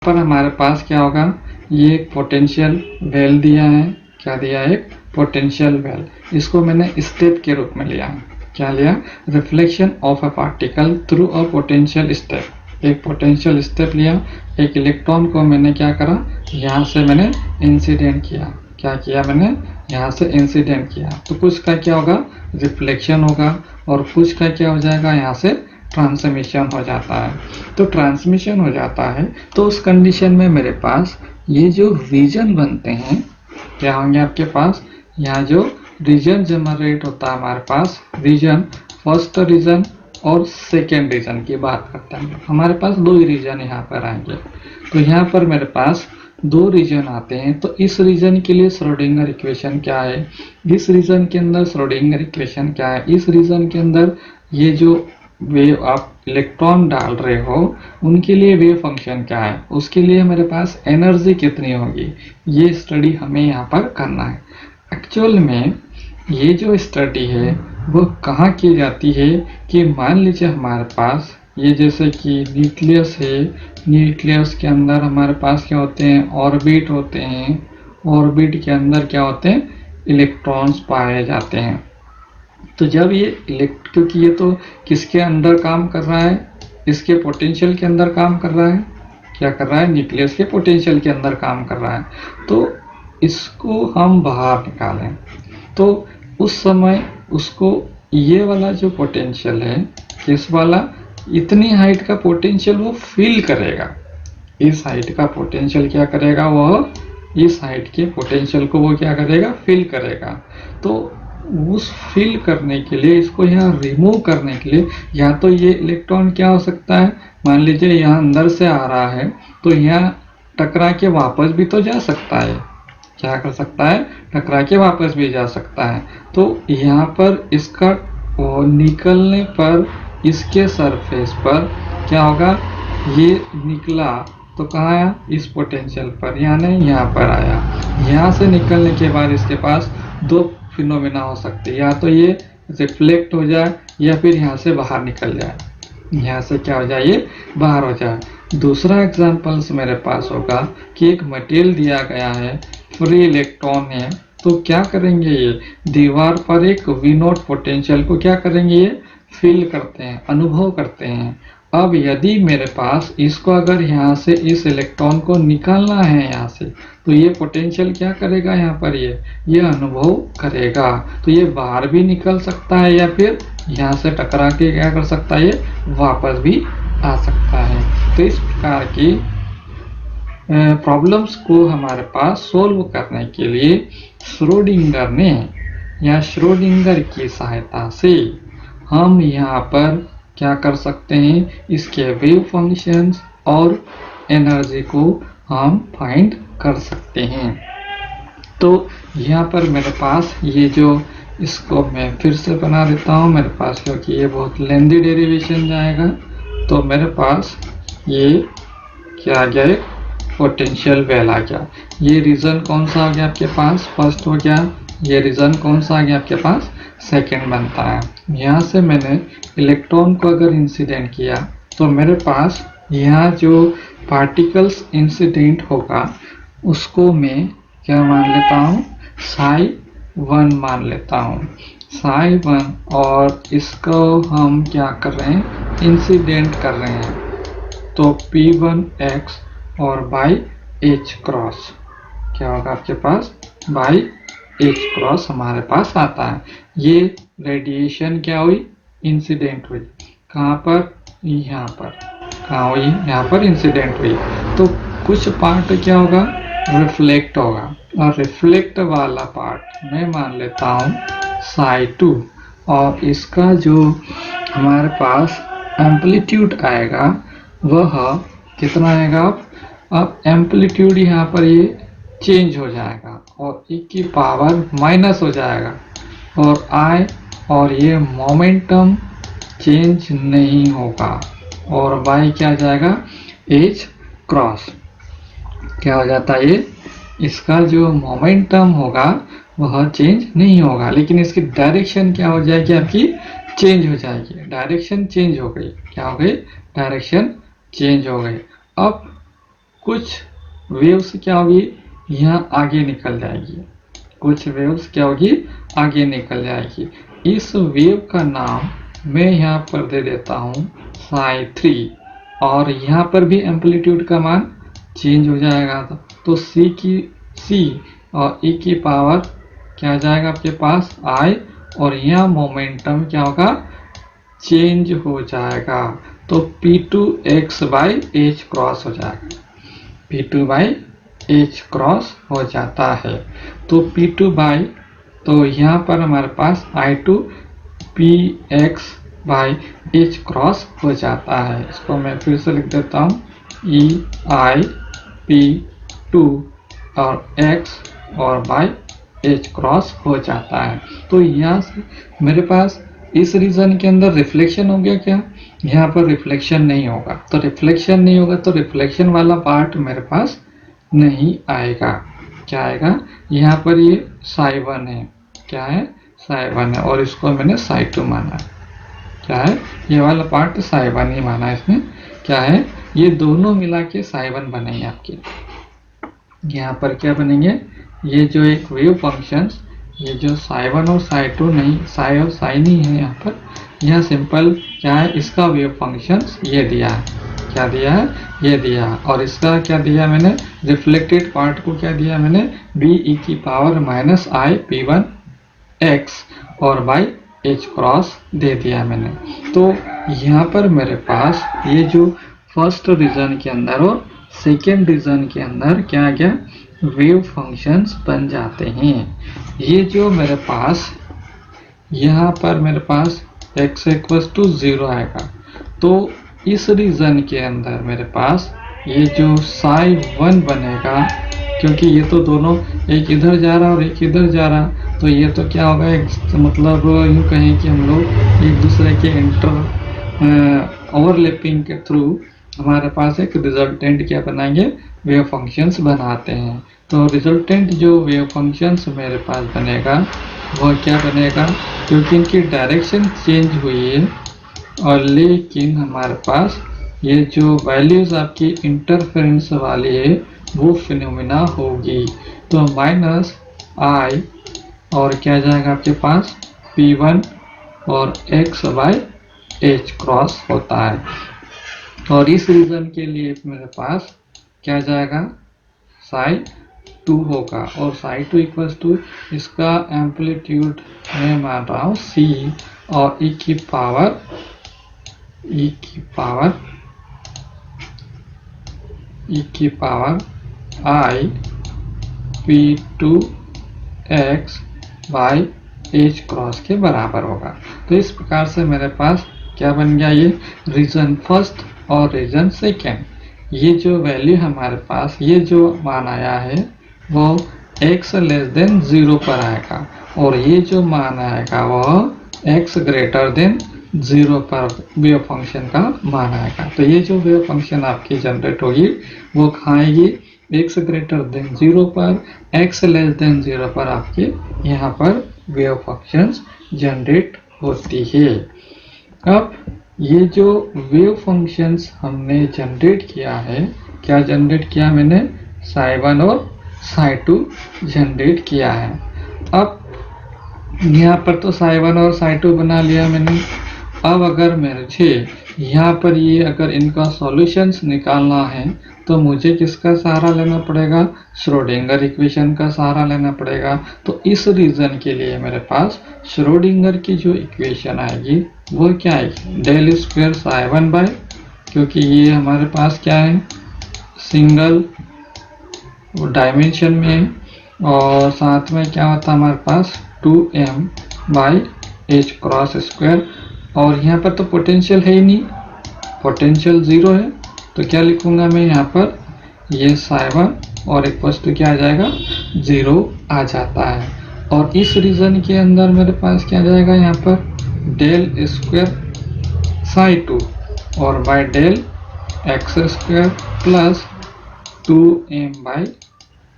पर हमारे पास क्या होगा, ये एक पोटेंशियल वेल दिया है। क्या दिया है? एक पोटेंशियल वेल। इसको मैंने स्टेप के रूप में लिया। क्या लिया? Reflection of a particle through a potential step. एक पोटेंशियल स्टेप लिया, एक इलेक्ट्रॉन को मैंने क्या करा, यहाँ से मैंने इंसिडेंट किया। क्या किया मैंने? यहाँ से इंसिडेंट किया। तो कुछ का क्या होगा, रिफ्लेक्शन होगा, और कुछ का क्या हो जाएगा, यहाँ से ट्रांसमिशन हो जाता है। तो ट्रांसमिशन हो जाता है तो उस कंडीशन में मेरे पास ये जो रीजन बनते हैं, क्या होंगे आपके पास, यहाँ जो रीजन जनरेट होता है हमारे पास, रीजन, फर्स्ट रीजन और सेकेंड रीजन की बात करते हैं। हमारे पास दो ही रीजन यहाँ पर आएंगे। तो यहाँ पर मेरे पास दो रीजन आते हैं। तो इस रीजन के लिए श्रोडिंगर इक्वेशन क्या है, इस रीजन के अंदर श्रोडिंगर इक्वेशन क्या है, इस रीजन के अंदर ये जो वेव आप इलेक्ट्रॉन डाल रहे हो उनके लिए वेव फंक्शन क्या है, उसके लिए मेरे पास एनर्जी कितनी होगी, ये स्टडी हमें यहाँ पर करना है। एक्चुअल में ये जो स्टडी है वो कहाँ की जाती है कि मान लीजिए हमारे पास ये जैसे कि न्यूक्लियस है, न्यूक्लियस के अंदर हमारे पास क्या होते हैं, ऑर्बिट होते हैं, ऑर्बिट के अंदर क्या होते हैं, इलेक्ट्रॉन्स पाए जाते हैं। तो जब ये क्योंकि ये तो किसके अंदर काम कर रहा है, इसके पोटेंशियल के अंदर काम कर रहा है। क्या कर रहा है? न्यूक्लियस के पोटेंशियल के अंदर काम कर रहा है। तो इसको हम बाहर निकालें तो उस समय उसको ये वाला जो पोटेंशियल है, किस वाला, इतनी हाइट का पोटेंशियल वो फील करेगा। इस हाइट का पोटेंशियल क्या करेगा, वह इस हाइट के पोटेंशियल को वो क्या करेगा, फील करेगा। तो उस फील करने के लिए, इसको यहाँ रिमूव करने के लिए, या तो ये इलेक्ट्रॉन क्या हो सकता है, मान लीजिए यहाँ अंदर से आ रहा है तो यहाँ टकरा के वापस भी तो जा सकता है। क्या कर सकता है? टकरा के वापस भी जा सकता है। तो यहाँ पर इसका निकलने पर इसके सरफेस पर क्या होगा, ये निकला तो कहाँ आया, इस पोटेंशियल पर, यानी यहाँ पर आया। यहाँ से निकलने के बाद इसके पास दो फिनोमेना हो सकते हैं, या तो ये रिफ्लेक्ट हो जाए या फिर यहाँ से बाहर निकल जाए। यहाँ से क्या हो जाए, ये बाहर हो जाए। दूसरा एग्जाम्पल्स मेरे पास होगा कि एक मटेरियल दिया गया है, फ्री इलेक्ट्रॉन है, तो क्या करेंगे, ये दीवार पर एक वी नॉट पोटेंशियल को क्या करेंगे, ये फील करते हैं, अनुभव करते हैं। अब यदि मेरे पास इसको अगर यहाँ से इस इलेक्ट्रॉन को निकालना है यहाँ से, तो ये पोटेंशियल क्या करेगा, यहाँ पर ये अनुभव करेगा। तो ये बाहर भी निकल सकता है या फिर यहाँ से टकरा के क्या कर सकता है, ये वापस भी आ सकता है। तो इस प्रकार की प्रॉब्लम्स को हमारे पास सोल्व करने के लिए श्रोडिंगर ने या श्रोडिंगर की सहायता से हम यहाँ पर क्या कर सकते हैं, इसके वेव फंक्शंस और एनर्जी को हम फाइंड कर सकते हैं। तो यहाँ पर मेरे पास ये जो, इसको मैं फिर से बना देता हूँ मेरे पास, क्योंकि ये बहुत लेंदी डेरिवेशन जाएगा। तो मेरे पास ये क्या आ गया, एक पोटेंशियल वेल आ गया। ये रीजन कौन सा आ गया आपके पास, फर्स्ट हो गया। ये रीजन कौन सा आ गया आपके पास, सेकंड बनता है। यहाँ से मैंने इलेक्ट्रॉन को अगर इंसिडेंट किया तो मेरे पास यहाँ जो पार्टिकल्स इंसिडेंट होगा उसको मैं क्या मान लेता हूँ, psi1 मान लेता हूँ, psi1। और इसको हम क्या कर रहे हैं, इंसिडेंट कर रहे हैं। तो P1x और बाई H क्रॉस क्या होगा आपके पास, बाई H क्रॉस हमारे पास आता है। ये रेडिएशन क्या हुई, इंसिडेंट हुई। कहाँ पर, यहाँ पर। कहाँ हुई, यहाँ पर इंसिडेंट हुई। तो कुछ पार्ट क्या होगा, रिफ्लेक्ट होगा, और रिफ्लेक्ट वाला पार्ट मैं मान लेता हूँ psi2। और इसका जो हमारे पास एम्पलीट्यूड आएगा वह कितना आएगा, अब एम्पलीट्यूड यहाँ पर ये चेंज हो जाएगा और e की पावर माइनस हो जाएगा, और I और ये मोमेंटम चेंज नहीं होगा, और y क्या जाएगा, H क्रॉस। क्या हो जाता है, ये इसका जो मोमेंटम होगा वह चेंज नहीं होगा, लेकिन इसकी डायरेक्शन क्या हो जाएगी, आपकी चेंज हो जाएगी। डायरेक्शन चेंज हो गई, क्या हो गई, डायरेक्शन चेंज हो गई। अब कुछ वेव्स क्या होगी, यहाँ आगे निकल जाएगी, कुछ वेव्स क्या होगी, आगे निकल जाएगी। इस वेव का नाम मैं यहाँ पर दे देता हूँ psi3, और यहाँ पर भी एम्पलीट्यूड का मान चेंज हो जाएगा। तो C और e की पावर क्या आ जाएगा आपके पास I, और यहाँ मोमेंटम क्या होगा, चेंज हो जाएगा। तो P2x बाई h क्रॉस हो जाएगा, P2 बाई h क्रॉस हो जाता है। तो P2 बाई, तो यहाँ पर हमारे पास I2 Px by h cross हो जाता है। इसको मैं फिर से लिख देता हूँ, EI P2 और x और बाई h क्रॉस हो जाता है। तो यहाँ से मेरे पास इस रीजन के अंदर रिफ्लेक्शन हो गया क्या, यहाँ पर रिफ्लेक्शन नहीं होगा। तो रिफ्लेक्शन नहीं होगा तो रिफ्लेक्शन वाला पार्ट मेरे पास नहीं आएगा। क्या आएगा, यहाँ पर ये psi1 है, क्या है, psi1 है, और इसको मैंने psi2 माना है। क्या है, ये वाला पार्ट psi1 ही माना है इसमें। क्या है, ये दोनों मिला के psi1 बनेंगे आपके। यहाँ पर क्या बनेंगे, ये जो एक वेव फंक्शंस, ये जो psi1 और psi2 नहीं, psi और psi नहीं है यहाँ पर, यह सिंपल क्या है, इसका वेव फंक्शंस ये दिया है। क्या दिया है, ये दिया। और इसका क्या दिया मैंने, रिफ्लेक्टेड पार्ट को क्या दिया मैंने, b e की power minus i p1 x और बाई h क्रॉस दे दिया मैंने। तो यहाँ पर मेरे पास ये जो फर्स्ट रीजन के अंदर और सेकेंड रीजन के अंदर क्या आ गया, वेव फंक्शंस बन जाते हैं। ये जो मेरे पास यहाँ पर मेरे पास x इक्वल्स टू 0 आएगा। तो इस रीजन के अंदर मेरे पास ये जो psi1 बनेगा, क्योंकि ये तो दोनों एक इधर जा रहा और एक इधर जा रहा, तो ये तो क्या होगा, एक मतलब यूँ कहें कि हम लोग एक दूसरे के ओवरलैपिंग के थ्रू हमारे पास एक रिजल्टेंट क्या बनाएंगे, वेव फंक्शंस बनाते हैं। तो रिजल्टेंट जो वेव फंक्शंस मेरे पास बनेगा वो क्या बनेगा, क्योंकि इनकी डायरेक्शन चेंज हुई है, और लेकिन हमारे पास ये जो वैल्यूज आपकी इंटरफेरेंस वाली है वो फिनोमिना होगी। तो माइनस आई और क्या जाएगा आपके पास P1 और x बाई h क्रॉस होता है। और इस रीजन के लिए मेरे पास क्या जाएगा, psi2 होगा, और psi2 इक्वल्स टू इसका एम्पलीट्यूड मैं मान रहा हूँ c, और e की power I P2x by h cross के बराबर होगा। तो इस प्रकार से मेरे पास क्या बन गया, ये रीजन फर्स्ट और रीजन सेकेंड। ये जो वैल्यू हमारे पास, ये जो मान आया है वो x लेस देन 0 पर आएगा, और ये जो मान आएगा वो x ग्रेटर देन 0 पर वेव फंक्शन का मान आएगा। तो ये जो वेव फंक्शन आपकी जनरेट होगी वो कहाँ आएगी, x ग्रेटर देन 0 पर, x लेस देन 0 पर आपके यहाँ पर वेव फंक्शंस जनरेट होती है। अब ये जो वेव फंक्शंस हमने जनरेट किया है, क्या जनरेट किया मैंने, psi1 और psi2 जनरेट किया है। अब यहाँ पर तो psi1 और psi2 बना लिया मैंने। अब अगर मुझे यहाँ पर ये अगर इनका सॉल्यूशंस निकालना है तो मुझे किसका सहारा लेना पड़ेगा, श्रोडिंगर इक्वेशन का सहारा लेना पड़ेगा। तो इस रीजन के लिए मेरे पास श्रोडिंगर की जो इक्वेशन आएगी वो क्या आएगी, डेल स्क्वायर psi1 बाय, क्योंकि ये हमारे पास क्या है, सिंगल डायमेंशन में है, और साथ में क्या होता है हमारे पास 2m by h cross square, और यहाँ पर तो पोटेंशियल है ही नहीं, पोटेंशियल 0 है। तो क्या लिखूंगा मैं यहाँ पर, ये psi1 और इक्वल्स टू क्या आ जाएगा, 0 आ जाता है। और इस रीजन के अंदर मेरे पास क्या जाएगा, यहाँ पर डेल स्क्वायर psi2 और by del x square plus 2m by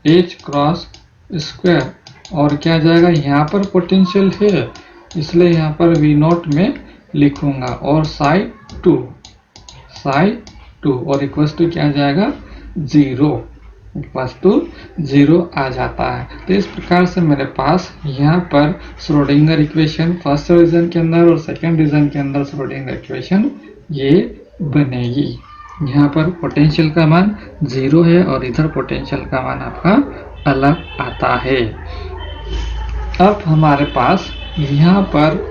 h cross square, और क्या जाएगा, यहाँ पर पोटेंशियल है इसलिए यहाँ पर V0 में लिखूंगा, और psi2 और इक्वल्स टू क्या जाएगा, 0 आ जाता है। तो इस प्रकार से मेरे पास यहाँ पर श्रोडिंगर इक्वेशन फर्स्ट रीजन के अंदर और सेकंड रीजन के अंदर श्रोडिंगर इक्वेशन ये बनेगी। यहाँ पर पोटेंशियल का मान 0 है और इधर पोटेंशियल का मान आपका अलग आता है। अब हमारे पास यहाँ पर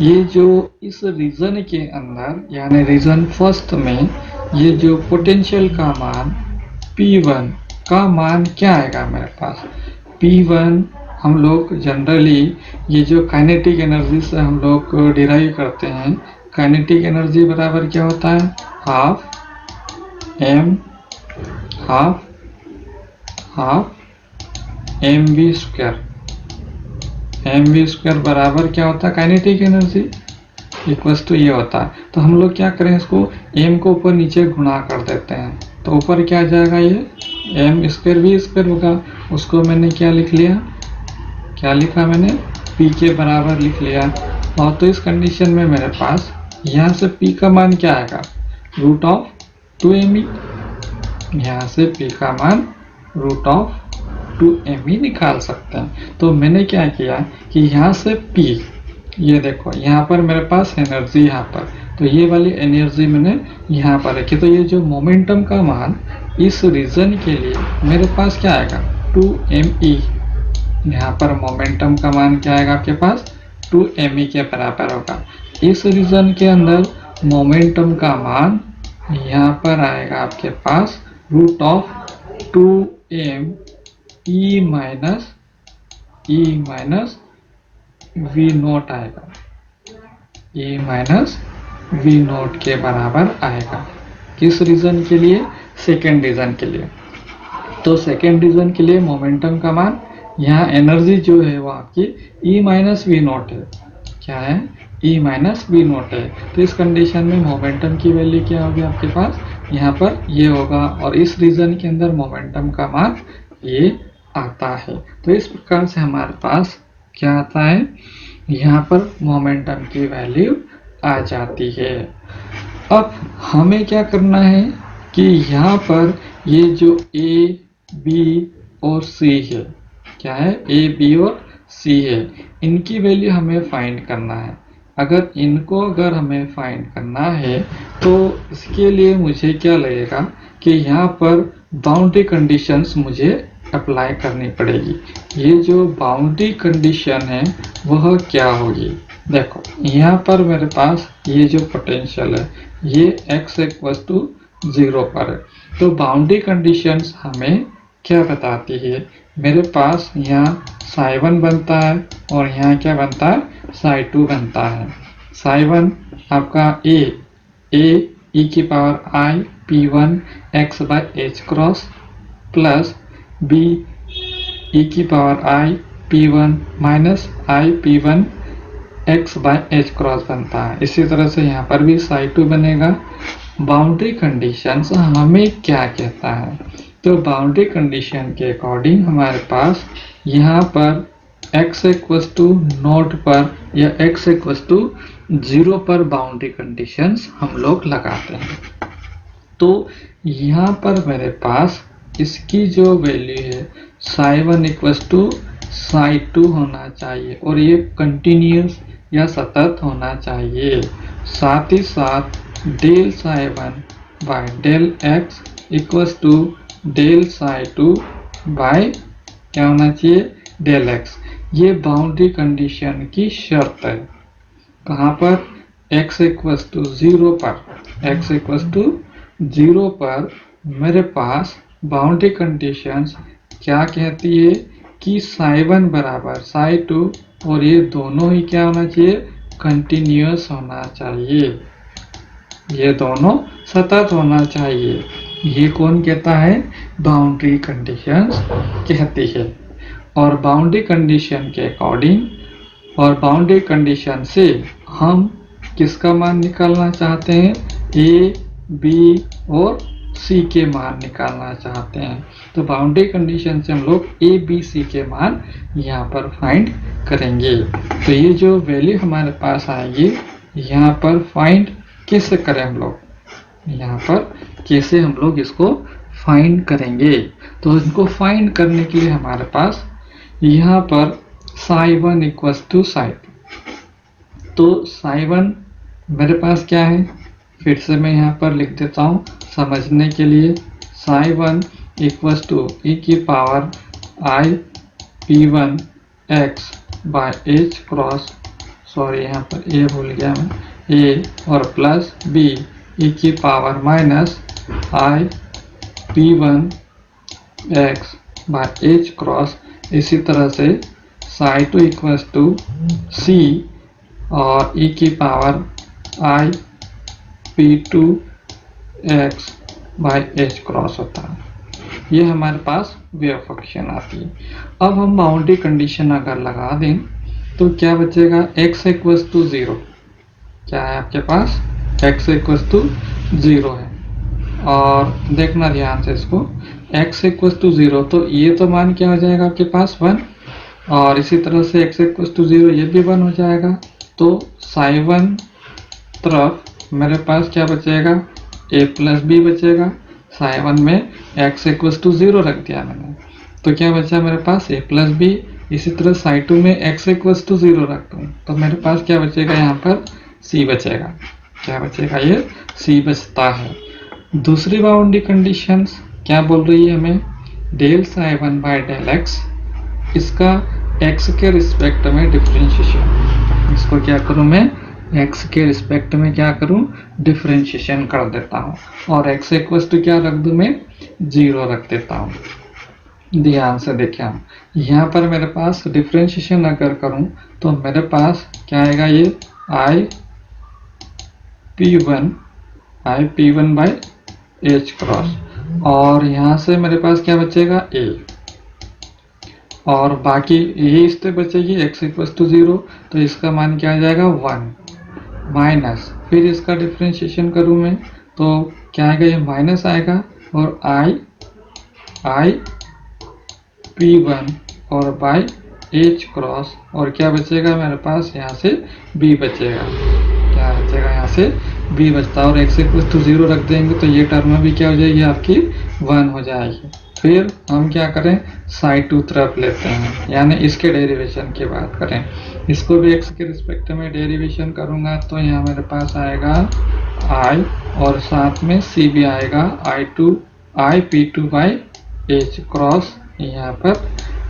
ये जो इस रीजन के अंदर यानी रीजन फर्स्ट में ये जो पोटेंशियल का मान P1 का मान क्या आएगा मेरे पास? P1 हम लोग जनरली ये जो काइनेटिक एनर्जी से हम लोग डिराइव करते हैं, काइनेटिक एनर्जी बराबर क्या होता है? Half mv square. mv square बराबर क्या होता है? काइनेटिक एनर्जी इक्वल्स टू ये होता है। तो हम लोग क्या करें, इसको m को ऊपर नीचे गुणा कर देते हैं, तो ऊपर क्या आ जाएगा? ये m स्क्वायर v स्क्वायर होगा। उसको मैंने क्या लिख लिया? क्या लिखा मैंने? p के बराबर लिख लिया। और तो इस कंडीशन में मेरे पास यहाँ से p का मान क्या आएगा? Root of 2me। यहाँ से p का मान रूट ऑफ 2me निकाल सकते हैं। तो मैंने क्या किया कि यहाँ से p, ये देखो यहाँ पर मेरे पास एनर्जी, यहाँ पर तो ये वाली एनर्जी मैंने यहाँ पर रखी। तो ये जो मोमेंटम का मान इस रीजन के लिए मेरे पास क्या आएगा? 2me। यहाँ पर मोमेंटम का मान क्या आएगा आपके पास? 2me के बराबर होगा। इस रीजन के अंदर मोमेंटम का मान यहाँ पर आएगा आपके पास root of 2m e minus v naught आएगा, e माइनस v नोट के बराबर आएगा। किस रीजन के लिए? सेकेंड रीजन के लिए। तो सेकेंड रीजन के लिए मोमेंटम का मान, यहाँ एनर्जी जो है वो आपकी e माइनस वी नोट है। क्या है? e माइनस वी नोट है। तो इस कंडीशन में मोमेंटम की वैल्यू क्या होगी आपके पास? यहाँ पर ये होगा और इस रीजन के अंदर मोमेंटम का मान ये आता है। तो इस प्रकार से हमारे पास क्या आता है? यहाँ पर मोमेंटम की वैल्यू आ जाती है। अब हमें क्या करना है कि यहाँ पर ये जो A, B और C है, क्या है? A, B और C है, इनकी वैल्यू हमें फाइंड करना है। अगर हमें फाइंड करना है तो इसके लिए मुझे क्या लगेगा कि यहाँ पर बाउंड्री कंडीशंस मुझे अप्लाई करनी पड़ेगी। ये जो बाउंड्री कंडीशन है वह क्या होगी? देखो यहाँ पर मेरे पास ये जो पोटेंशियल है ये x इक्वल्स टू 0 पर है। तो बाउंड्री कंडीशंस हमें क्या बताती है? मेरे पास यहाँ psi1 बनता है और यहाँ क्या बनता है? psi2 बनता है। psi1 आपका a e की power I p1 x by h cross plus b e की power I p1 minus I p1 x by h cross बनता है। इसी तरह से यहाँ पर भी psi2 बनेगा। बाउंड्री कंडीशंस हमें क्या कहता है? तो बाउंड्री कंडीशन के अकॉर्डिंग हमारे पास यहाँ पर x इक्वल्स टू नोट पर या x इक्वल्स टू 0 पर बाउंड्री कंडीशंस हम लोग लगाते हैं। तो यहाँ पर मेरे पास इसकी जो वैल्यू है psi1 इक्वल्स टू psi2 होना चाहिए और ये कंटिन्यूस या सतत होना चाहिए। साथ ही साथ del psi1 by del x equals to del psi2 by क्या होना चाहिए? Del x। ये बाउंड्री कंडीशन की शर्त है। कहाँ पर? x इक्वल्स टू 0 पर। x इक्वल्स टू 0 पर मेरे पास बाउंड्री कंडीशंस क्या कहती है कि psi1 बराबर psi2 और ये दोनों ही क्या होना चाहिए? कंटिन्यूअस होना चाहिए। ये दोनों सतत होना चाहिए। ये कौन कहता है? बाउंड्री कंडीशंस कहती है। और बाउंड्री कंडीशन के अकॉर्डिंग और बाउंड्री कंडीशन से हम किसका मान निकालना चाहते हैं? A, B और C के मान निकालना चाहते हैं। तो बाउंड्री कंडीशन से हम लोग A, B, C के मान यहाँ पर फाइंड करेंगे। तो ये जो वैल्यू हमारे पास आएगी यहाँ पर फाइंड कैसे करें हम लोग? यहाँ पर कैसे हम लोग इसको फाइंड करेंगे। तो इनको फाइंड करने के लिए हमारे पास यहाँ पर psi1 इक्वल्स टू psi2। तो psi1 मेरे पास क्या है, फिर से मैं यहाँ पर लिख देता हूँ समझने के लिए। psi1 इक्वल्स टू e की power i p1 x by h cross, sorry यहाँ पर a भूल गया मैं, a और प्लस b e की power minus i p1 x by h cross. इसी तरह से psi2 इक्वल्स टू c और e की power i p2 x by h cross होता है। ये हमारे पास वेव फंक्शन आती है। अब हम बाउंड्री कंडीशन अगर लगा दें तो क्या बचेगा, x इक्वल्स टू 0। क्या है आपके पास, x इक्वल्स टू 0 है। और देखना ध्यान से इसको, x इक्वल्स टू 0 तो ये तो मान क्या हो जाएगा आपके पास 1, और इसी तरह से x इक्वल्स टू 0 ये भी 1 हो जाएगा। तो psi1 तरफ मेरे पास क्या बचेगा, a प्लस b बचेगा। psi1 में x इक्वल्स टू 0 रख दिया मैंने, तो क्या बचा मेरे पास a प्लस b। इसी तरह psi2 में x इक्वल्स टू 0 रख दूँ तो मेरे पास क्या बचेगा, यहाँ पर c बचेगा। क्या बचेगा, ये c बचता है। दूसरी बाउंड्री कंडीशंस क्या बोल रही है हमें, del psi1 by del x, इसका x के रिस्पेक्ट में डिफरेंशिएशन। इसको क्या करूँ मैं, x के रिस्पेक्ट में क्या करूँ, डिफरेंशिएशन कर देता हूँ, और x इक्वल्स टू क्या रख दूँ मैं, 0 रख देता हूँ। ध्यान से देखिए, यहाँ पर मेरे पास डिफरेंशिएशन अगर करूँ तो मेरे पास क्या आएगा, ये i p1 bye h cross, और यहाँ से मेरे पास क्या बचेगा, a, और बाकी ये स्टेप बचेगी x इक्वल्स टू 0, तो इसका मान क्या आ जाएगा 1 माइनस, फिर इसका डिफरेंशिएशन करूँ मैं तो क्या आएगा, ये माइनस आएगा, और i p1 और बाय h क्रॉस, और क्या बचेगा मेरे पास, यहाँ से b बचेगा। क्या बचेगा, यहाँ से b बचता है, और x इक्वल्स टू 0 रख देंगे तो ये टर्म भी क्या हो जाएगी आपकी 1 हो जाएगी। फिर हम क्या करें, psi2 तरफ लेते हैं, यानी इसके डेरिवेशन की बात करें। इसको भी x के रिस्पेक्ट में डेरिवेशन करूंगा तो यहाँ मेरे पास आएगा i, और साथ में c भी आएगा, i p2 bye h cross यहाँ पर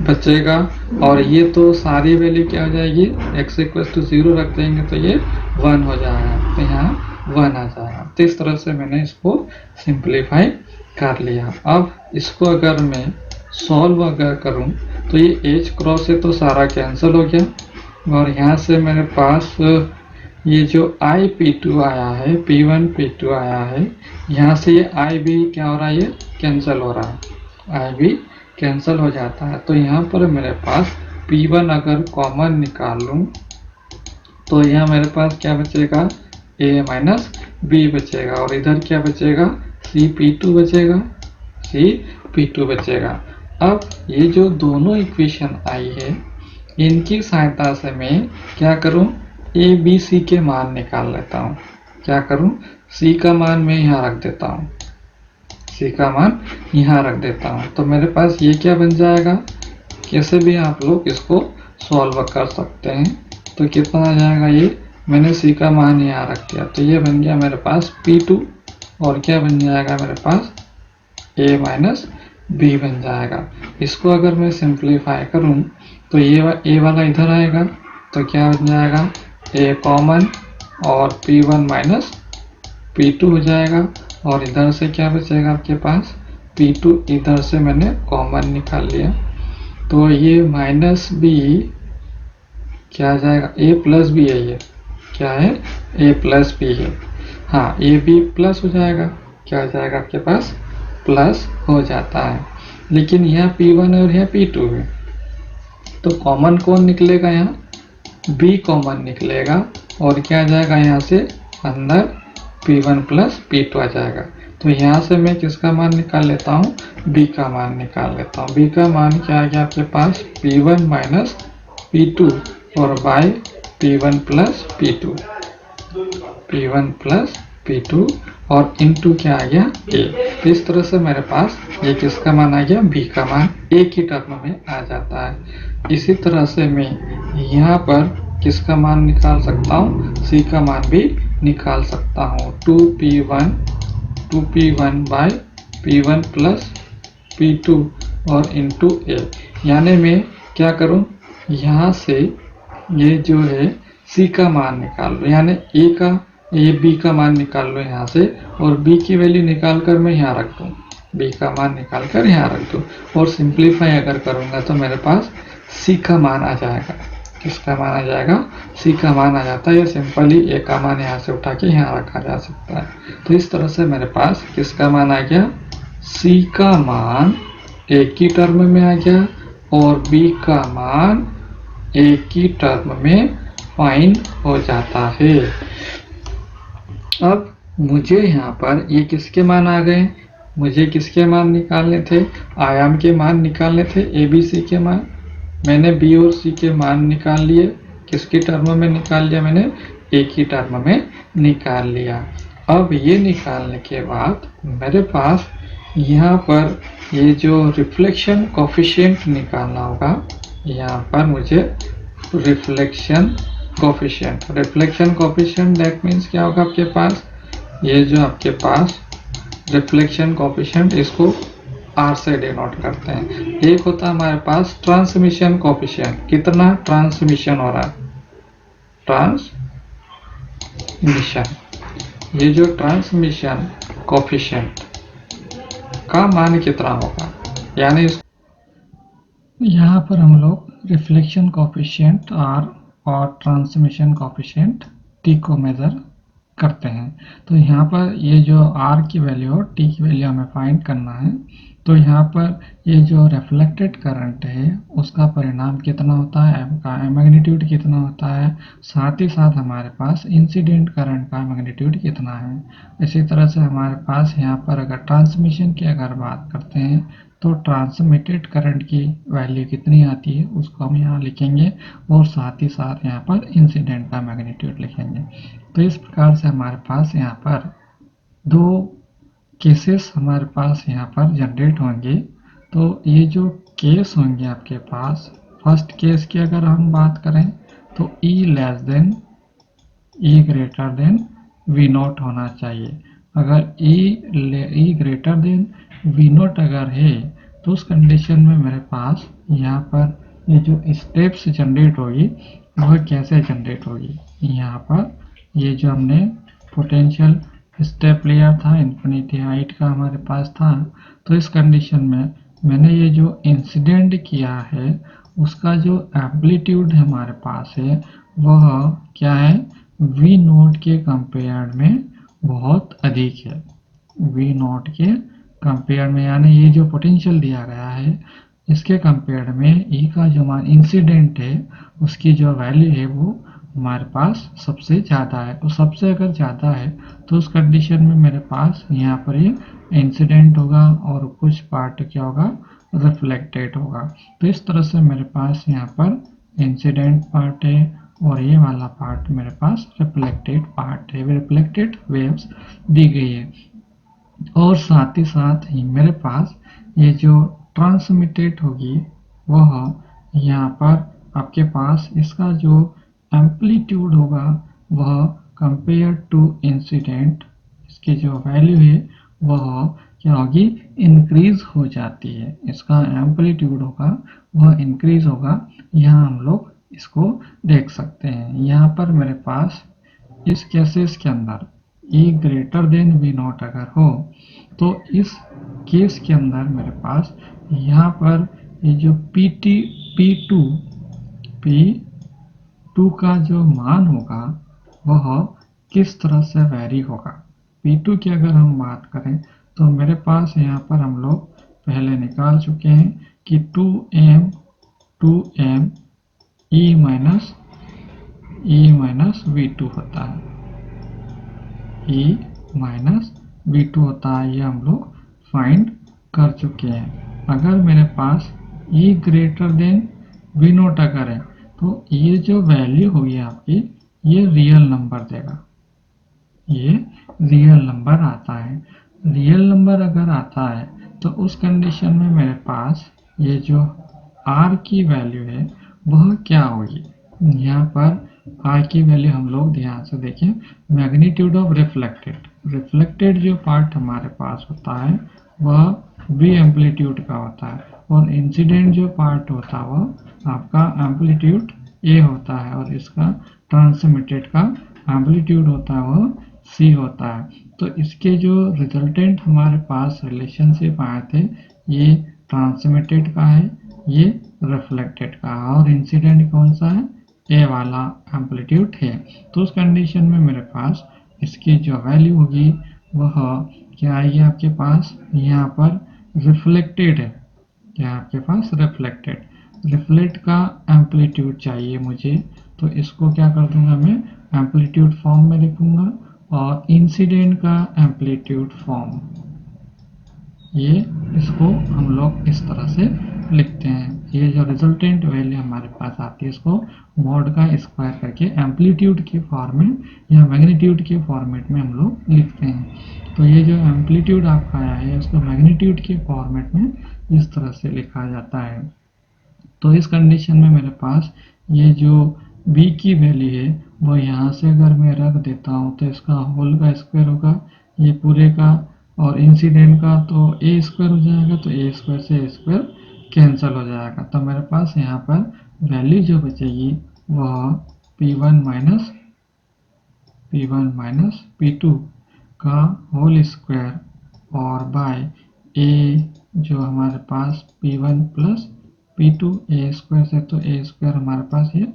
बचेगा। और ये तो सारी वैल्यू क्या हो जाएगी, x इक्वल्स टू 0 रख देंगे तो ये 1 हो जाएगा, तो यहाँ 1 आ जाएगा। तो इस तरह से मैंने इसको सिंप्लीफाई कर लिया। अब इसको अगर मैं सॉल्व अगर करूं तो ये h क्रॉस से तो सारा कैंसिल हो गया, और यहाँ से मेरे पास ये जो i p2 आया है, p1 p2 आया है, यहाँ से ये i भी क्या हो रहा है, ये कैंसिल हो रहा है, i भी कैंसिल हो जाता है। तो यहाँ पर मेरे पास p1 अगर कॉमन निकाल लूँ तो यहाँ मेरे पास क्या बचेगा, a माइनस b बचेगा, और इधर क्या बचेगा, c p2 बचेगा, c p2 बचेगा। अब ये जो दोनों इक्वेशन आई है इनकी सहायता से मैं क्या करूं, a b c के मान निकाल लेता हूं। क्या करूं, c का मान मैं यहाँ रख देता हूं, c का मान यहाँ रख देता हूं, तो मेरे पास ये क्या बन जाएगा, कैसे भी आप लोग इसको सॉल्व कर सकते हैं। तो कितना आ जाएगा, ये मैंने c का मान यहाँ रख दिया, तो ये बन गया मेरे पास p2, और क्या बन जाएगा मेरे पास a माइनस b बन जाएगा। इसको अगर मैं सिंप्लीफाई करूं तो ये a वाला इधर आएगा, तो क्या बन जाएगा, a कॉमन, और p1 माइनस p2 हो जाएगा, और इधर से क्या बचेगा आपके पास, p2 इधर से मैंने कॉमन निकाल लिया, तो ये माइनस b क्या आ जाएगा, a प्लस b है, ये क्या है, a प्लस b है। हाँ, ये भी प्लस हो जाएगा, क्या हो जाएगा आपके पास, प्लस हो जाता है। लेकिन यहाँ p1 और यहाँ p2 है, तो कॉमन कौन निकलेगा, यहाँ b कॉमन निकलेगा, और क्या आ जाएगा, यहाँ से अंदर p1 प्लस p2 आ जाएगा। तो यहाँ से मैं किसका मान निकाल लेता हूँ, b का मान निकाल लेता हूँ। b का मान क्या आ गया आपके पास, p1 माइनस p2 और bye p1 plus p2, p1 plus P2 और इनटू क्या आ गया A। तो इस तरह से मेरे पास ये किसका मान आ गया, B का मान एक ही टर्म में आ जाता है। इसी तरह से मैं यहाँ पर किसका मान निकाल सकता हूँ, C का मान भी निकाल सकता हूँ। 2P1 bye P1 plus P2 और इंटू A। यानी मैं क्या करूँ, यहाँ से ये जो है C का मान निकाल लो, यानी B का मान निकाल लो यहाँ से, और B की वैल्यू निकाल कर मैं यहाँ रख दूँ, B का मान निकाल कर यहाँ रख दूँ, और सिंप्लीफाई अगर करूँगा तो मेरे पास C का मान आ जाएगा। किसका मान आ जाएगा, C का मान आ जाता है, या सिंपली A का मान यहाँ से उठा के यहाँ रखा जा सकता है। तो इस तरह से मेरे पास किसका मान आ गया, C का मान एक ही टर्म में आ गया और B का मान एक ही टर्म में फाइंड हो जाता है। अब मुझे यहाँ पर ये किसके मान आ गए, मुझे किसके मान निकालने थे, आयाम के मान निकालने थे, ABC के मान। मैंने B और C के मान निकाल लिए। किसकी टर्म में निकाल लिया, मैंने एक ही टर्म में निकाल लिया। अब ये निकालने के बाद मेरे पास यहाँ पर ये जो रिफ्लेक्शन कोफिशिएंट निकालना होगा, यहाँ पर मुझे रिफ्लेक्शन कोफिशिएंट दैट मीन्स क्या होगा आपके पास, ये जो आपके पास रिफ्लेक्शन कोफिशिएंट, इसको R से डिनोट करते हैं। एक होता है हमारे पास ट्रांसमिशन कोफिशिएंट, कितना ट्रांसमिशन हो रहा है, ट्रांसमिशन, ये जो ट्रांसमिशन कोफिशिएंट का मान कितना होगा, यानी यहाँ पर हम लोग रिफ्लेक्शन कोफिशिएंट R और ट्रांसमिशन कोफिशिएंट T को मेजर करते हैं। तो यहाँ पर ये जो R की वैल्यू और T की वैल्यू हमें फाइंड करना है। तो यहाँ पर ये जो रिफ्लेक्टेड करंट है उसका परिणाम कितना होता है, M का मैग्नीट्यूड कितना होता है, साथ ही साथ हमारे पास इंसिडेंट करंट का मैग्नीट्यूड कितना है। इसी तरह से हमारे पास यहाँ पर अगर ट्रांसमिशन की अगर बात करते हैं तो ट्रांसमिटेड करंट की वैल्यू कितनी आती है उसको हम यहाँ लिखेंगे, और साथ ही साथ यहाँ पर इंसिडेंट का मैग्नीट्यूड लिखेंगे। तो इस प्रकार से हमारे पास यहाँ पर दो केसेस हमारे पास यहाँ पर जनरेट होंगे। तो ये जो केस होंगे आपके पास, फर्स्ट केस की अगर हम बात करें तो E less than E greater than V not होना चाहिए। अगर E greater than V not अगर है तो उस कंडीशन में मेरे पास यहाँ पर ये जो स्टेप्स जनरेट होगी वह कैसे जनरेट होगी, यहाँ पर ये जो हमने पोटेंशियल स्टेप लिया था इन्फिनिटी हाइट का हमारे पास था, तो इस कंडीशन में मैंने ये जो इंसिडेंट किया है उसका जो एम्पलीट्यूड हमारे पास है वह क्या है, V नॉट के कंपेयर में बहुत अधिक है। V नॉट के कंपेयर में, यानी ये जो पोटेंशियल दिया गया है इसके कंपेयर में E का जो मान इंसिडेंट है उसकी जो वैल्यू है वो हमारे पास सबसे ज़्यादा है। तो सबसे अगर ज़्यादा है तो उस कंडीशन में मेरे पास यहाँ पर ये इंसिडेंट होगा और कुछ पार्ट क्या होगा, रिफ्लेक्टेड होगा। तो इस तरह से मेरे पास यहाँ पर इंसिडेंट पार्ट है और ये वाला पार्ट मेरे पास रिफ्लेक्टेड पार्ट है, रिफ्लेक्टेड वेव्स दी गई है। और साथ ही साथ ही मेरे पास ये जो ट्रांसमिटेड होगी वह यहाँ पर आपके पास इसका जो एम्पलीट्यूड होगा वह कंपेयर टू इंसिडेंट, इसकी जो वैल्यू है वह क्या होगी, इंक्रीज हो जाती है। इसका एम्पलीट्यूड होगा वह इंक्रीज होगा। यहाँ हम लोग इसको देख सकते हैं। यहाँ पर मेरे पास इस केसेस के अंदर E greater than V not अगर हो तो इस केस के अंदर मेरे पास यहाँ पर ये जो P2 का जो मान होगा वह किस तरह से वेरी होगा। P2 की अगर हम बात करें तो मेरे पास यहाँ पर हम लोग पहले निकाल चुके हैं कि 2m E माइनस V2 होता है, E माइनस V2 होता है, ये हम लोग फाइंड कर चुके हैं। अगर मेरे पास E greater than V not अगर है तो ये जो वैल्यू होगी आपकी ये रियल नंबर देगा, ये रियल नंबर आता है। रियल नंबर अगर आता है तो उस कंडीशन में मेरे पास ये जो r की वैल्यू है वह क्या होगी। यहाँ पर r की वैल्यू हम लोग ध्यान से देखें, मैग्नीट्यूड ऑफ रिफ्लेक्टेड जो पार्ट हमारे पास होता है वह v एम्पलीट्यूड का होता है, और इंसिडेंट जो पार्ट होता है वह आपका एम्पलीट्यूड a होता है, और इसका ट्रांसमिटेड का एम्पलीट्यूड होता है वह c होता है। तो इसके जो रिजल्टेंट हमारे पास रिलेशनशिप आए थे, ये ट्रांसमिटेड का है, ये रिफ्लेक्टेड का है, और इंसिडेंट कौन सा है, ए वाला एम्पलीट्यूड है। तो उस कंडीशन में मेरे पास इसकी जो वैल्यू होगी वह क्या आएगी आपके पास, यहाँ पर रिफ्लेक्टेड है, क्या आपके पास रिफ्लेक्ट का एम्पलीट्यूड चाहिए मुझे, तो इसको क्या कर दूंगा मैं एम्पलीट्यूड फॉर्म में लिखूंगा, और इंसिडेंट का एम्पलीट्यूड फॉर्म, ये इसको हम लोग इस तरह से लिखते हैं। ये जो रिजल्टेंट वैल्यू हमारे पास आती है इसको मॉड का स्क्वायर करके एम्पलीट्यूड के फॉर्मेट या मैग्नीट्यूड के फॉर्मेट में हम लोग लिखते हैं। तो ये जो एम्पलीट्यूड आपका आया है उसको मैग्नीट्यूड के फॉर्मेट में इस तरह से लिखा जाता है। तो इस कंडीशन में मेरे पास ये जो b की वैल्यू है वो यहाँ से अगर मैं रख देता हूँ तो इसका होल का स्क्वायर होगा ये पूरे का, और इंसिडेंट का तो a स्क्वायर हो जाएगा, तो a स्क्वायर से a स्क्वायर कैंसिल हो जाएगा। तो मेरे पास यहाँ पर वैल्यू जो बचेगी वह p1 माइनस p2 का होल स्क्वायर और बाय a जो हमारे पास p1 plus p2 a square से, तो a स्क्वायर हमारे पास ये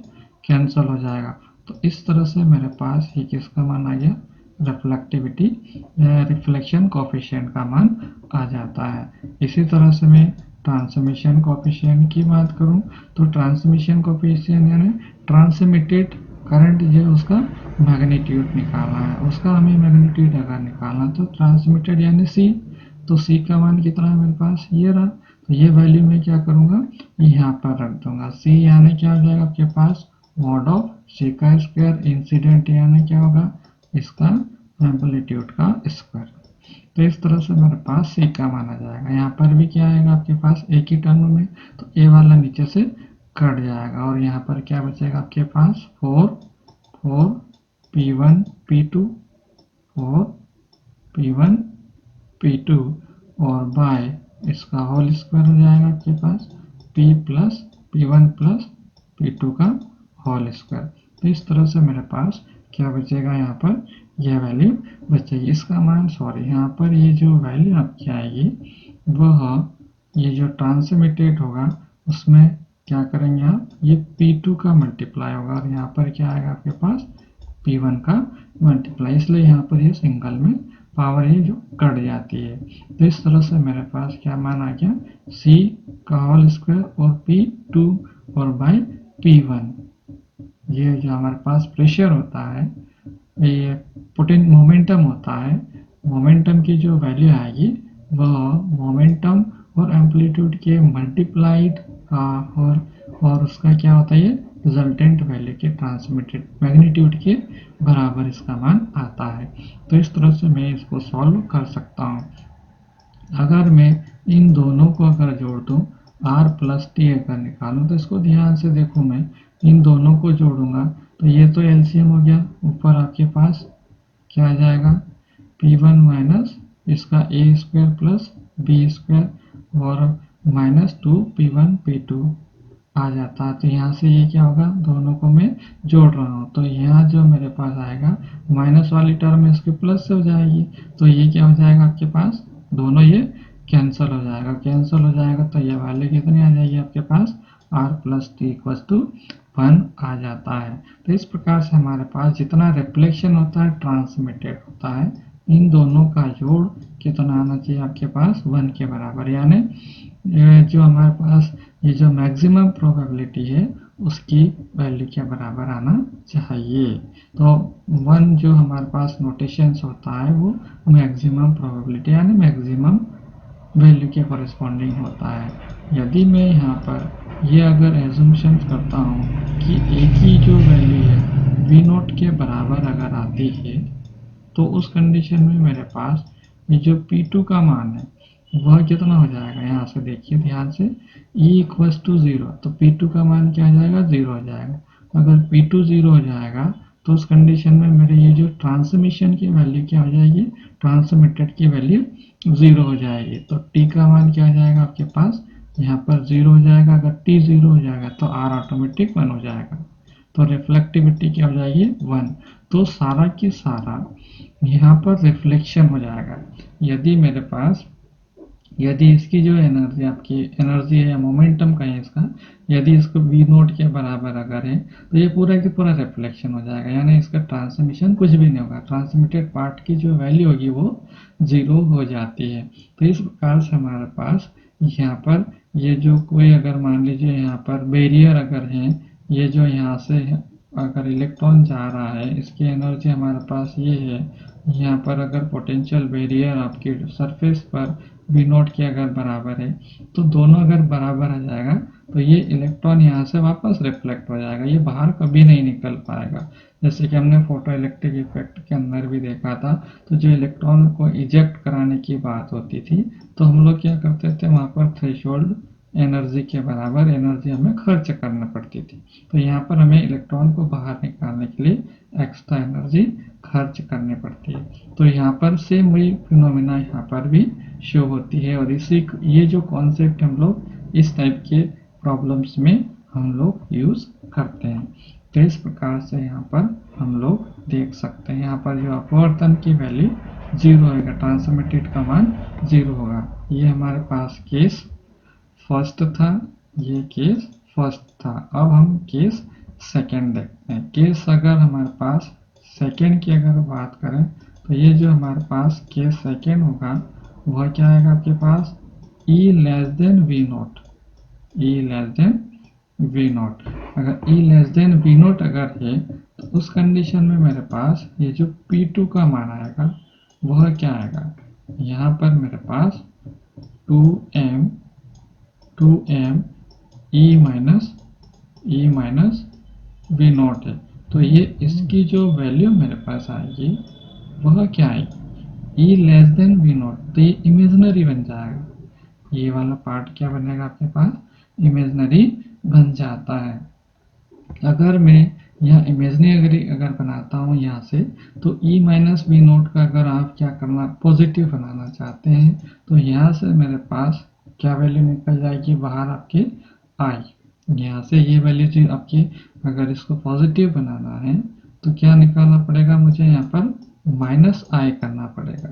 कैंसिल हो जाएगा। तो इस तरह से मेरे पास ये किसका मान आ गया, रिफ्लेक्टिविटी रिफ्लेक्शन कोफिशिएंट का मान आ जाता है। इसी तरह से मैं ट्रांसमिशन कोफिशिएंट की बात करूं तो ट्रांसमिशन कोफिशिएंट यानी ट्रांसमिटेड करंट जो उसका मैग्नीट्यूड निकालना है, उसका हमें मैग्नीट्यूड अगर निकालना तो ट्रांसमिटेड यानी c, तो c का मान कितना है मेरे पास ये रहा, तो ये वैल्यू मैं क्या करूंगा यहाँ पर रख दूंगा। c यानी क्या हो जाएगा आपके पास मॉड ऑफ c का स्क्वायर, इंसिडेंट यानी क्या होगा इसका एम्पलीट्यूड का स्क्वायर। तो इस तरह से मेरे पास c का मान आ जाएगा। यहाँ पर भी क्या आएगा आपके पास एक ही टर्म में, तो a वाला नीचे से कट जाएगा, और यहाँ पर क्या बचेगा आपके पास 4 p1 p2 4 p1 p2 और बाय इसका होल स्क्वायर हो जाएगा आपके पास p1 प्लस p2 का होल स्क्वायर। तो इस तरह से मेरे पास क्या बचेगा, यहाँ पर यह वैल्यू बचेगी। इसका मान यहाँ पर ये जो वैल्यू आपकी आएगी वह ये जो ट्रांसमिटेड होगा उसमें क्या करेंगे आप, ये p2 का मल्टीप्लाई होगा, और यहाँ पर क्या आएगा आपके पास p1 का मल्टीप्लाई, इसलिए यहाँ पर ये सिंगल में पावर ये जो कट जाती है। तो इस तरह से मेरे पास क्या मान आ गया, c का होल स्क्वायर और p2 और बाय p1। ये जो हमारे पास प्रेशर होता है, ये मोमेंटम होता है, मोमेंटम की जो वैल्यू आएगी वह मोमेंटम और एम्पलीट्यूड के मल्टीप्लाइड और उसका क्या होता है, ये रिजल्टेंट वैल्यू के ट्रांसमिटेड मैग्नीट्यूड के बराबर इसका मान आता है। तो इस तरह से मैं इसको सॉल्व कर सकता हूँ। अगर मैं इन दोनों को अगर जोड़ दूँ r प्लस टी अगर निकालूं, तो इसको ध्यान से देखो, मैं इन दोनों को जोड़ूंगा तो ये तो एलसीएम हो गया, ऊपर आपके पास क्या आ जाएगा p1 माइनस इसका a square plus b square और माइनस 2 p1 p2 आ जाता है। तो यहाँ से ये क्या होगा, दोनों को मैं जोड़ रहा हूँ, तो यहाँ जो मेरे पास आएगा माइनस वाली टर्म इसके प्लस से हो जाएगी, तो ये क्या हो जाएगा आपके पास, दोनों ये कैंसिल हो जाएगा, तो ये वैल्यू कितनी आ जाएगी आपके पास r plus T equal to 1 आ जाता है। तो इस प्रकार से हमारे पास जितना रिफ्लेक्शन होता है ट्रांसमिटेड होता है, इन दोनों का जोड़ कितना आना चाहिए आपके पास 1 के बराबर, यानी जो हमारे पास ये जो मैक्सिमम प्रोबेबिलिटी है उसकी वैल्यू के बराबर आना चाहिए। तो 1 जो हमारे पास नोटेशंस होता है वो मैक्सिमम प्रोबेबिलिटी यानी मैक्सिमम वैल्यू के कॉरेस्पॉन्डिंग होता है। यदि मैं यहाँ पर ये अगर एजम्पशन करता हूँ कि एक ही जो वैल्यू है v0 के बराबर अगर आती है, तो उस कंडीशन में मेरे पास ये जो P2 का मान है वह कितना हो जाएगा, यहाँ से देखिए ध्यान से, E इक्वल्स टू 0, तो P2 का मान क्या हो जाएगा, 0 हो जाएगा। अगर P2 0 हो जाएगा तो उस कंडीशन में मेरे ये जो ट्रांसमिशन की वैल्यू क्या हो जाएगी, ट्रांसमिटेड की वैल्यू 0 हो जाएगी। तो T का मान क्या हो जाएगा आपके पास, यहाँ पर 0 हो जाएगा। अगर T 0 हो जाएगा तो R ऑटोमेटिक 1 हो जाएगा, तो रिफ्लेक्टिविटी क्या हो जाएगी, 1। तो सारा की सारा यहाँ पर रिफ्लेक्शन हो जाएगा। यदि मेरे पास, यदि इसकी जो एनर्जी, आपकी एनर्जी है या मोमेंटम का है इसका, यदि इसको v नोट के बराबर अगर है तो ये पूरा की पूरा रिफ्लेक्शन हो जाएगा, यानी इसका ट्रांसमिशन कुछ भी नहीं होगा। ट्रांसमिटेड पार्ट की जो वैल्यू होगी वो 0 हो जाती है। तो इस प्रकार से हमारे पास यहाँ पर ये जो कोई अगर मान लीजिए यहाँ पर बैरियर अगर है, ये जो यहाँ से अगर इलेक्ट्रॉन जा रहा है, इसकी एनर्जी हमारे पास ये है, यहाँ पर अगर पोटेंशियल बैरियर आपकी सरफेस पर V नोट के अगर बराबर है, तो दोनों अगर बराबर आ जाएगा तो ये इलेक्ट्रॉन यहाँ से वापस रिफ्लेक्ट हो जाएगा, ये बाहर कभी नहीं निकल पाएगा। जैसे कि हमने फोटो इलेक्ट्रिक इफेक्ट के अंदर भी देखा था, तो जो इलेक्ट्रॉन को इजेक्ट कराने की बात होती थी तो हम लोग क्या करते थे, वहाँ पर थ्रेशोल्ड एनर्जी के बराबर एनर्जी हमें खर्च करना पड़ती थी। तो यहाँ पर हमें इलेक्ट्रॉन को बाहर निकालने के लिए एक्स्ट्रा एनर्जी खर्च करनी पड़ती है। तो यहाँ पर सेम वही फिनोमिना यहाँ पर भी शो होती है, और इसी ये जो कॉन्सेप्ट हम लोग इस टाइप के प्रॉब्लम्स में हम लोग यूज करते हैं। तो इस प्रकार से यहाँ पर हम लोग देख सकते हैं, यहाँ पर जो अपवर्तन की वैल्यू 0 होगा, ट्रांसमिटेड का मान 0 होगा। ये हमारे पास केस फर्स्ट था, ये केस फर्स्ट था। अब हम केस सेकेंड देखते हैं। केस अगर हमारे पास सेकेंड की अगर बात करें तो ये जो हमारे पास केस सेकेंड होगा वह क्या आएगा आपके पास, E less than V note, E less than V note. अगर E less than V note अगर है तो उस कंडीशन में मेरे पास ये जो P2 का मान आएगा वह क्या आएगा, यहाँ पर मेरे पास 2m E minus V note है। तो ये इसकी जो वैल्यू मेरे पास आएगी वह क्या आएगी, E less than V note, तो ये इमेजनरी बन जाएगा। ये वाला पार्ट क्या बनेगा आपके पास, इमेजनरी बन जाता है। अगर मैं यहाँ इमेजनरी अगर बनाता हूँ यहाँ से, तो E माइनस V नोट का अगर आप क्या करना, पॉजिटिव बनाना चाहते हैं, तो यहाँ से मेरे पास क्या वैल्यू निकल जाएगी बाहर आपके I। यहाँ से ये वैल्यू जो आपकी, अगर इसको पॉजिटिव बनाना है तो क्या निकालना पड़ेगा मुझे, यहाँ पर माइनस I करना पड़ेगा।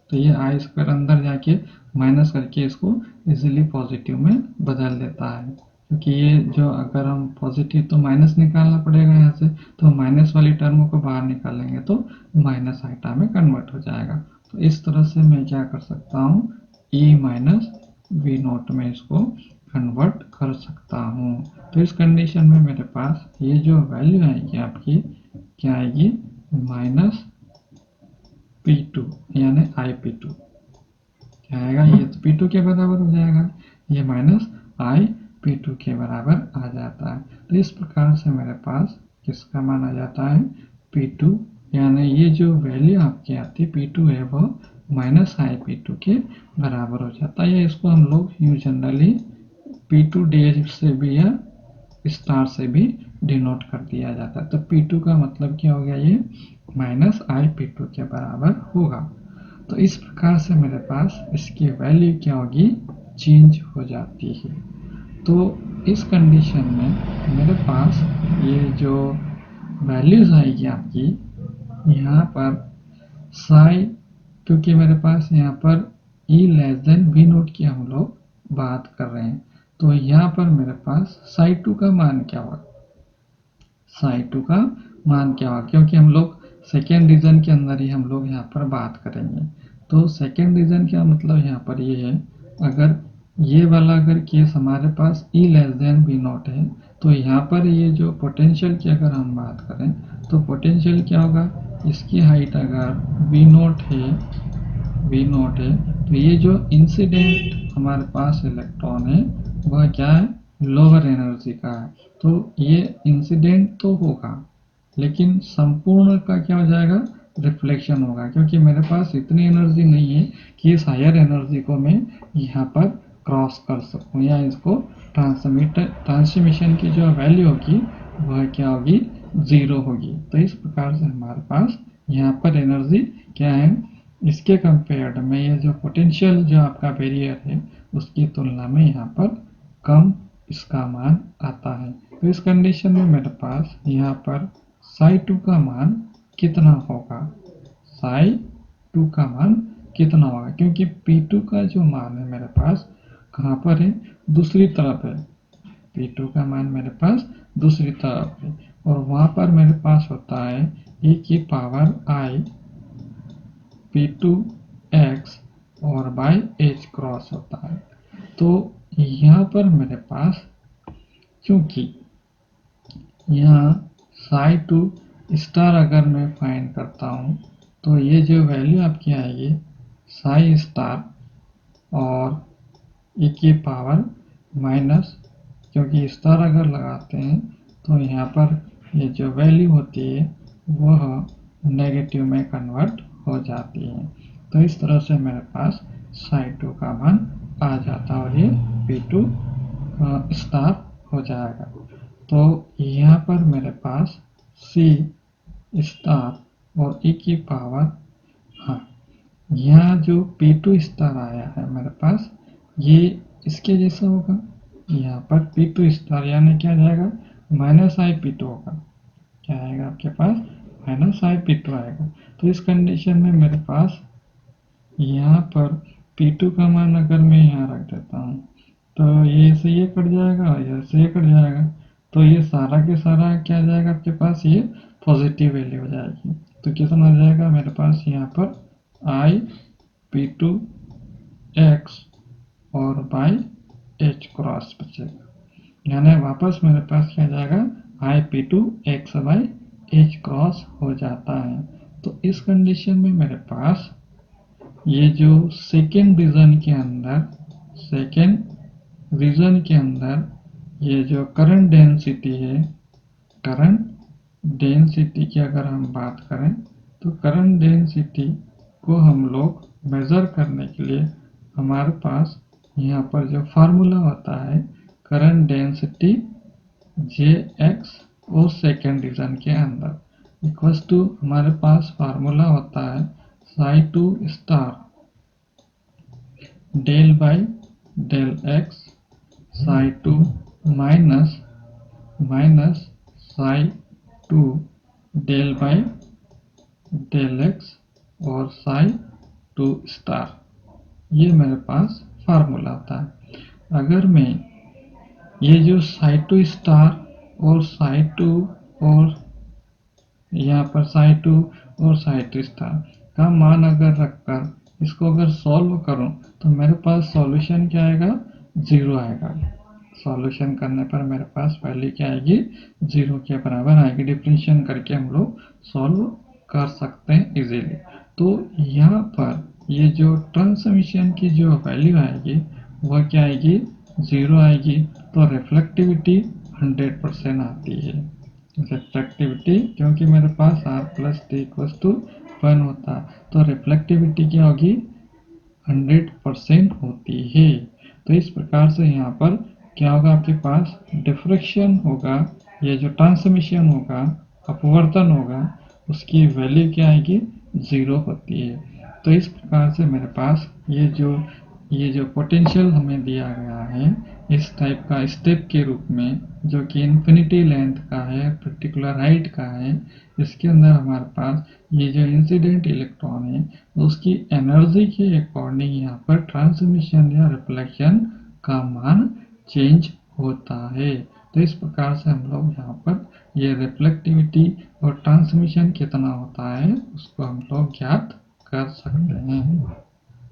तो ये I स्क्वायर अंदर जाके माइनस करके इसको इजीली पॉजिटिव में बदल देता है, क्योंकि ये जो अगर हम पॉजिटिव तो माइनस निकालना पड़ेगा यहाँ से, तो माइनस वाली टर्मों को बाहर निकालेंगे तो माइनस आइटा में कन्वर्ट हो जाएगा। तो इस तरह से मैं क्या कर सकता हूँ, E माइनस V नोट में इसको कन्वर्ट कर सकता हूँ। तो इस कंडीशन में मेरे पास ये जो वैल्यू आएगी आपकी क्या आएगी, माइनस P2 यानी IP2 क्या आएगा, ये तो P2 के बराबर हो जाएगा, ये माइनस IP2 के बराबर आ जाता है। तो इस प्रकार से मेरे पास किसका मान आ जाता है, P2, यानी ये जो वैल्यू आपकी आती है P2 है वो माइनस IP2 के बराबर हो जाता है। या इसको हम लोग यूँ जनरली P2 डैश से भी या स्टार से भी डिनोट कर दिया जाता है। तो P2 का मतलब क्या हो गया, ये माइनस IP2 के बराबर होगा। तो इस प्रकार से मेरे पास इसकी वैल्यू क्या होगी, चेंज हो जाती है। तो इस कंडीशन में मेरे पास ये जो वैल्यूज आएगी आपकी यहाँ पर साई, क्योंकि मेरे पास यहाँ पर E less than V note की हम लोग बात कर रहे हैं, तो यहाँ पर मेरे पास साई 2 का मान क्या होगा, साई 2 का मान क्या होगा, क्योंकि हम लोग सेकेंड रीजन के अंदर ही हम लोग यहाँ पर बात करेंगे। तो सेकेंड रीजन क्या मतलब यहाँ पर ये है, अगर ये वाला अगर केस हमारे पास E less than V note है, तो यहाँ पर ये जो पोटेंशियल की अगर हम बात करें तो पोटेंशियल क्या होगा, इसकी हाइट अगर V नोट है तो ये जो इंसिडेंट हमारे पास इलेक्ट्रॉन है वह क्या है, लोअर एनर्जी का है। तो ये इंसिडेंट तो होगा लेकिन संपूर्ण का क्या हो जाएगा, रिफ्लेक्शन होगा, क्योंकि मेरे पास इतनी एनर्जी नहीं है कि इस हायर एनर्जी को मैं यहाँ पर क्रॉस कर सकूँ, या इसको ट्रांसमिशन की जो वैल्यू होगी वह क्या होगी, 0 होगी। तो इस प्रकार से हमारे पास यहाँ पर एनर्जी क्या है, इसके कंपेयर्ड में ये जो पोटेंशियल जो आपका बैरियर है उसकी तुलना में यहाँ पर कम इसका मान आता है। तो इस कंडीशन में मेरे पास यहाँ पर psi2 का मान कितना होगा, psi2 का मान कितना होगा, क्योंकि P2 का जो मान है मेरे पास कहाँ पर है, दूसरी तरफ है। P2 का मान मेरे पास दूसरी तरफ है, और वहां पर मेरे पास होता है e की पावर i P2x और बाय h क्रॉस होता है। तो यहाँ पर मेरे पास क्योंकि यहाँ psi2 स्टार अगर मैं फाइंड करता हूँ तो ये जो वैल्यू आपकी आएगी psi स्टार और e की पावर माइनस, क्योंकि स्टार अगर लगाते हैं तो यहाँ पर ये जो वैल्यू होती है वह नेगेटिव में कन्वर्ट हो जाती है। तो इस तरह से मेरे पास psi2 का मान आ जाता है और ये P2 स्टार हो जाएगा। तो यहाँ पर मेरे पास C स्टार और e की पावर, हाँ, यहाँ जो P2 स्टार आया है मेरे पास ये इसके जैसा होगा, यहाँ पर P2 स्टार यानी क्या जाएगा, माइनस आई P2 होगा, क्या आएगा आपके पास, माइनस आई P2 आएगा। तो इस कंडीशन में मेरे पास यहाँ पर P2 का मान अगर मैं यहाँ रख देता हूँ तो ये से ये कट जाएगा, ये से ये कट जाएगा, तो ये सारा के सारा क्या जाएगा आपके पास, ये पॉजिटिव वैल्यू हो जाएगी। तो कितना आ जाएगा मेरे पास यहाँ पर i P2x और बाई h क्रॉस बचेगा, यानी वापस मेरे पास क्या जाएगा, i P2x by h cross हो जाता है। तो इस कंडीशन में मेरे पास ये जो सेकेंड रीजन के अंदर ये जो करंट डेंसिटी है, करंट डेंसिटी की अगर हम बात करें तो करंट डेंसिटी को हम लोग मेजर करने के लिए हमारे पास यहाँ पर जो फार्मूला होता है करंट डेंसिटी Jx और सेकेंड रीजन के अंदर इक्वल्स टू हमारे पास फार्मूला होता है psi2 star del by del X psi2 minus psi2 del by del X और psi2 स्टार, ये मेरे पास फार्मूला होता है। अगर मैं ये जो psi2 स्टार और psi2 और यहाँ पर psi2 और psi2 स्टार का मान अगर रखकर इसको अगर सॉल्व करूं तो मेरे पास सॉल्यूशन क्या आएगा, 0 आएगा। सॉल्यूशन करने पर मेरे पास वैल्यू क्या आएगी, 0 के बराबर आएगी। डिफरेंशिएशन करके हम लोग सॉल्व कर सकते हैं इजीली। तो यहाँ पर ये जो ट्रांसमिशन की जो वैल्यू आएगी वह क्या आएगी, 0 आएगी। तो रिफ्लेक्टिविटी 100% आती है। रिफ्लेक्टिविटी क्योंकि मेरे पास r plus T equals to 1 होता है, तो रिफ्लेक्टिविटी क्या होगी, 100% होती है। तो इस प्रकार से यहाँ पर क्या होगा, आपके पास डिफ्रेक्शन होगा, ये जो ट्रांसमिशन होगा, अपवर्तन होगा, उसकी वैल्यू क्या आएगी, 0 होती है। तो इस प्रकार से मेरे पास ये जो पोटेंशियल हमें दिया गया है इस टाइप का स्टेप के रूप में, जो कि इन्फिनिटी लेंथ का है, पर्टिकुलर हाइट का है, इसके अंदर हमारे पास ये जो इंसिडेंट इलेक्ट्रॉन है उसकी एनर्जी के अकॉर्डिंग यहाँ पर ट्रांसमिशन या रिफ्लेक्शन का मान चेंज होता है। तो इस प्रकार से हम लोग यहाँ पर ये रिफ्लेक्टिविटी और ट्रांसमिशन कितना होता है उसको हम लोग ज्ञात कर सकते हैं।